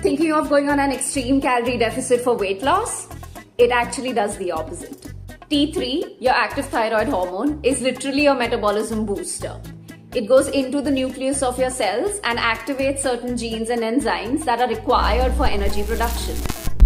Thinking of going on an extreme calorie deficit for weight loss? It actually does the opposite. T3, your active thyroid hormone, is literally your metabolism booster. It goes into the nucleus of your cells and activates certain genes and enzymes that are required for energy production.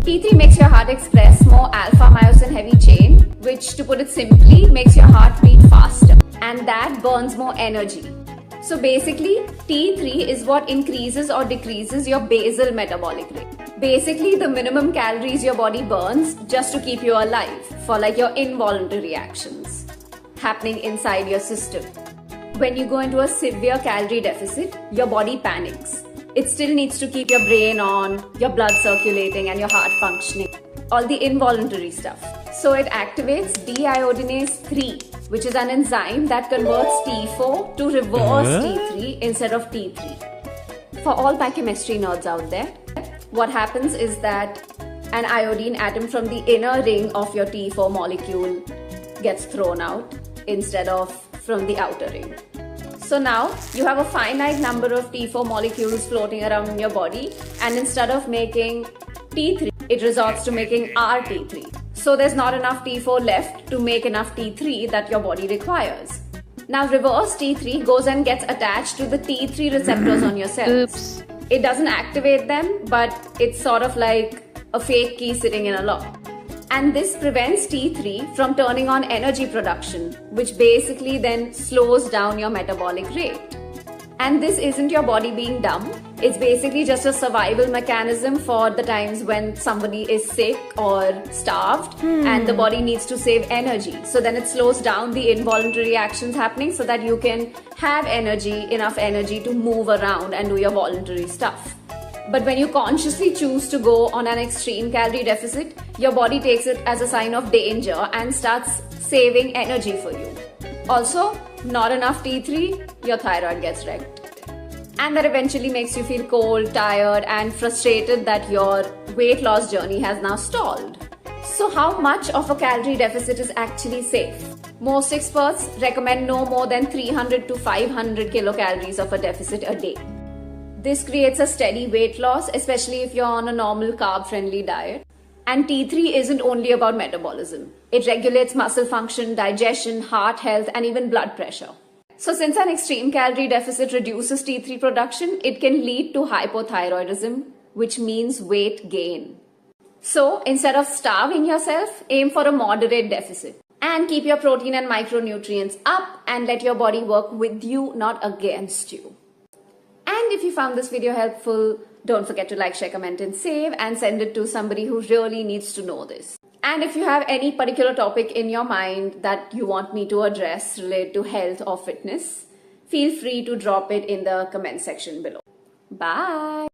T3 makes your heart express more alpha-myosin heavy chain, which, to put it simply, makes your heart beat faster, and that burns more energy. So basically, T3 is what increases or decreases your basal metabolic rate. Basically, the minimum calories your body burns just to keep you alive for like your involuntary actions happening inside your system. When you go into a severe calorie deficit, your body panics. It still needs to keep your brain on, your blood circulating and your heart functioning. All the involuntary stuff. So it activates deiodinase 3, which is an enzyme that converts T4 to reverse T3 instead of T3. For all biochemistry nerds out there, what happens is that an iodine atom from the inner ring of your T4 molecule gets thrown out instead of from the outer ring. So now you have a finite number of T4 molecules floating around in your body, and instead of making T3, it resorts to making rT3. So there's not enough T4 left to make enough T3 that your body requires. Now reverse T3 goes and gets attached to the T3 receptors on your cells. Oops. It doesn't activate them, but it's sort of like a fake key sitting in a lock. And this prevents T3 from turning on energy production, which basically then slows down your metabolic rate. And this isn't your body being dumb. It's basically just a survival mechanism for the times when somebody is sick or starved and the body needs to save energy. So then it slows down the involuntary actions happening so that you can have energy, enough energy to move around and do your voluntary stuff. But when you consciously choose to go on an extreme calorie deficit, your body takes it as a sign of danger and starts saving energy for you. Also, not enough T3, your thyroid gets wrecked. And that eventually makes you feel cold, tired, and frustrated that your weight loss journey has now stalled. So how much of a calorie deficit is actually safe? Most experts recommend no more than 300 to 500 kilocalories of a deficit a day. This creates a steady weight loss, especially if you're on a normal carb-friendly diet. And T3 isn't only about metabolism. It regulates muscle function, digestion, heart health, and even blood pressure. So since an extreme calorie deficit reduces T3 production, it can lead to hypothyroidism, which means weight gain. So instead of starving yourself, aim for a moderate deficit. And keep your protein and micronutrients up and let your body work with you, not against you. And if you found this video helpful, don't forget to like, share, comment, and save, and send it to somebody who really needs to know this. And if you have any particular topic in your mind that you want me to address related to health or fitness, feel free to drop it in the comment section below. Bye!